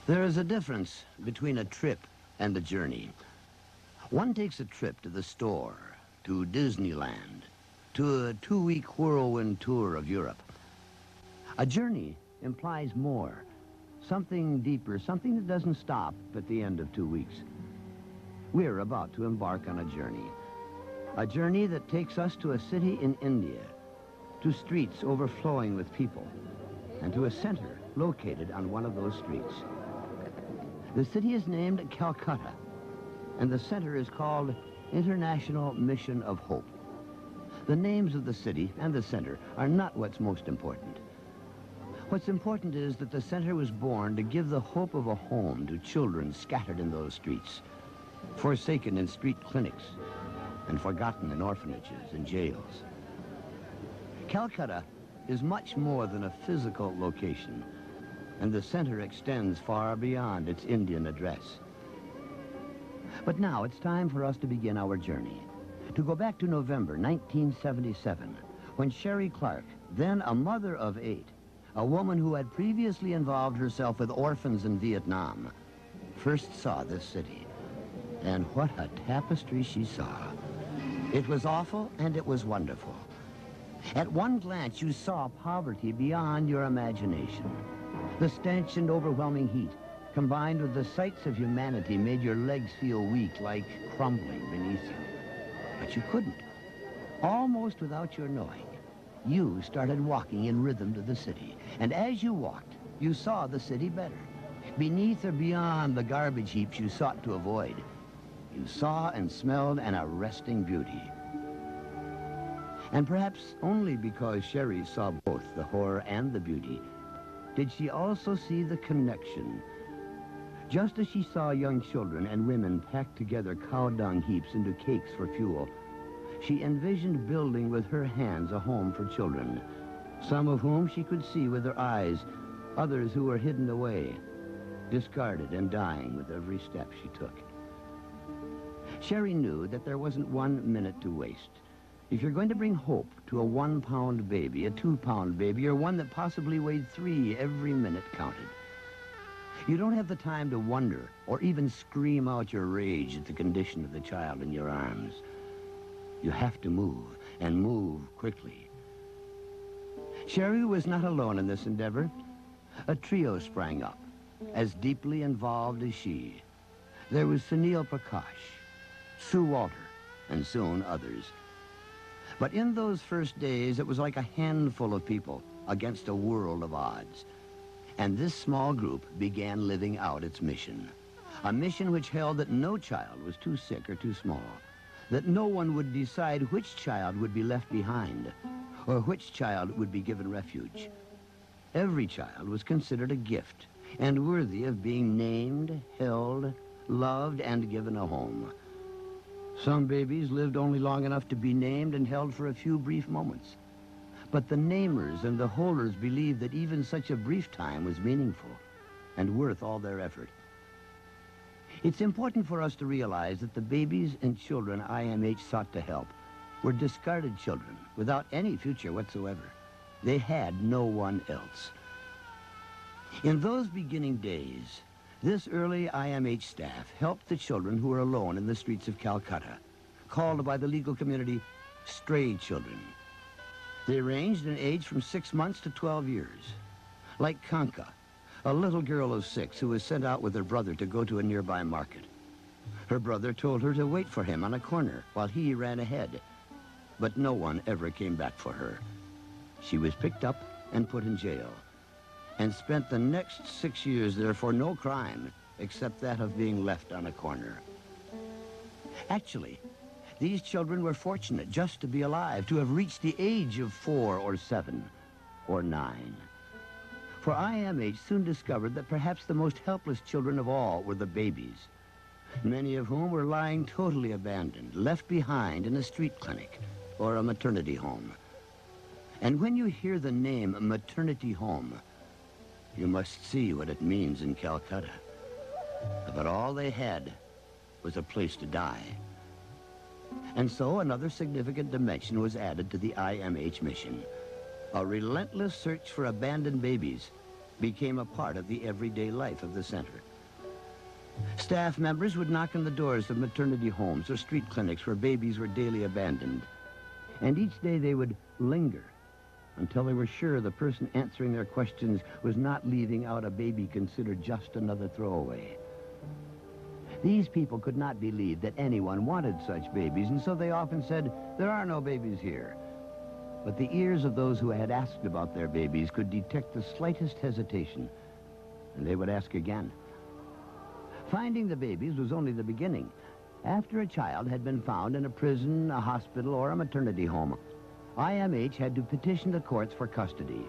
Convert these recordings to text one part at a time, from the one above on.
There is a difference between a trip and a journey. One takes a trip to the store, to Disneyland, to a 2-week whirlwind tour of Europe. A journey implies more, something deeper, something that doesn't stop at the end of 2 weeks. We're about to embark on a journey that takes us to a city in India, to streets overflowing with people, and to a center located on one of those streets. The city is named Calcutta, and the center is called International Mission of Hope. The names of the city and the center are not what's most important. What's important is that the center was born to give the hope of a home to children scattered in those streets, forsaken in street clinics, and forgotten in orphanages and jails. Calcutta is much more than a physical location, and the center extends far beyond its Indian address. But now it's time for us to begin our journey, to go back to November 1977, when Sherry Clark, then a mother of 8, a woman who had previously involved herself with orphans in Vietnam, first saw this city. And what a tapestry she saw. It was awful and it was wonderful. At one glance, you saw poverty beyond your imagination. The stench and overwhelming heat, combined with the sights of humanity, made your legs feel weak, like crumbling beneath you. But you couldn't. Almost without your knowing, you started walking in rhythm to the city. And as you walked, you saw the city better. Beneath or beyond the garbage heaps you sought to avoid, you saw and smelled an arresting beauty. And perhaps only because Sherry saw both the horror and the beauty, did she also see the connection. Just as she saw young children and women pack together cow dung heaps into cakes for fuel, she envisioned building with her hands a home for children, some of whom she could see with her eyes, others who were hidden away, discarded and dying with every step she took. Sherry knew that there wasn't 1 minute to waste. If you're going to bring hope to a 1-pound baby, a 2-pound baby, or one that possibly weighed 3, every minute counted. You don't have the time to wonder or even scream out your rage at the condition of the child in your arms. You have to move, and move quickly. Sherry was not alone in this endeavor. A trio sprang up, as deeply involved as she. There was Sunil Prakash, Sue Walter, and soon others. But in those first days, it was like a handful of people against a world of odds. And this small group began living out its mission. A mission which held that no child was too sick or too small, that no one would decide which child would be left behind, or which child would be given refuge. Every child was considered a gift and worthy of being named, held, loved, and given a home. Some babies lived only long enough to be named and held for a few brief moments. But the namers and the holders believed that even such a brief time was meaningful and worth all their effort. It's important for us to realize that the babies and children IMH sought to help were discarded children without any future whatsoever. They had no one else. In those beginning days, this early IMH staff helped the children who were alone in the streets of Calcutta, called by the legal community stray children. They ranged in age from 6 months to 12 years. Like Kanka, a little girl of 6 who was sent out with her brother to go to a nearby market. Her brother told her to wait for him on a corner while he ran ahead, but no one ever came back for her. She was picked up and put in jail, and spent the next 6 years there for no crime except that of being left on a corner. Actually, these children were fortunate just to be alive, to have reached the age of 4 or 7 or 9. For IMH soon discovered that perhaps the most helpless children of all were the babies, many of whom were lying totally abandoned, left behind in a street clinic or a maternity home. And when you hear the name maternity home, you must see what it means in Calcutta. But all they had was a place to die. And so another significant dimension was added to the IMH mission, a relentless search for abandoned babies became a part of the everyday life of the center. Staff members would knock on the doors of maternity homes or street clinics where babies were daily abandoned. And each day they would linger until they were sure the person answering their questions was not leaving out a baby considered just another throwaway. These people could not believe that anyone wanted such babies, and so they often said, "There are no babies here." But the ears of those who had asked about their babies could detect the slightest hesitation, and they would ask again. Finding the babies was only the beginning. After a child had been found in a prison, a hospital, or a maternity home, IMH had to petition the courts for custody.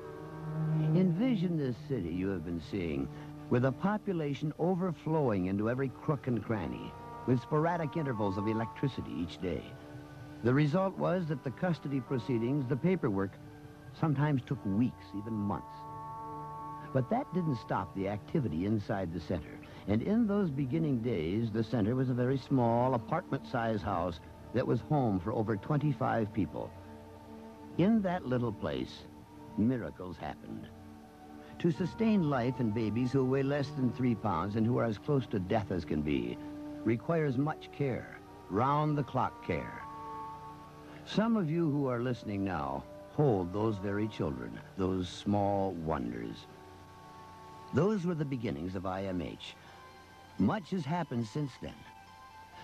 Envision this city you have been seeing, with a population overflowing into every crook and cranny, with sporadic intervals of electricity each day. The result was that the custody proceedings, the paperwork, sometimes took weeks, even months. But that didn't stop the activity inside the center. And in those beginning days, the center was a very small, apartment-sized house that was home for over 25 people. In that little place, miracles happened. To sustain life in babies who weigh less than 3 pounds and who are as close to death as can be requires much care, round-the-clock care. Some of you who are listening now hold those very children, those small wonders. Those were the beginnings of IMH. Much has happened since then.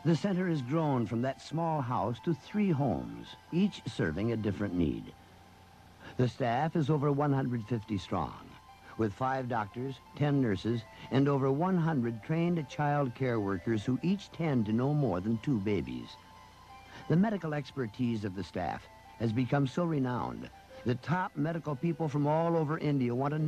The center has grown from that small house to 3 homes, each serving a different need. The staff is over 150 strong, with 5 doctors, 10 nurses, and over 100 trained child care workers who each tend to no more than 2 babies. The medical expertise of the staff has become so renowned that top medical people from all over India want to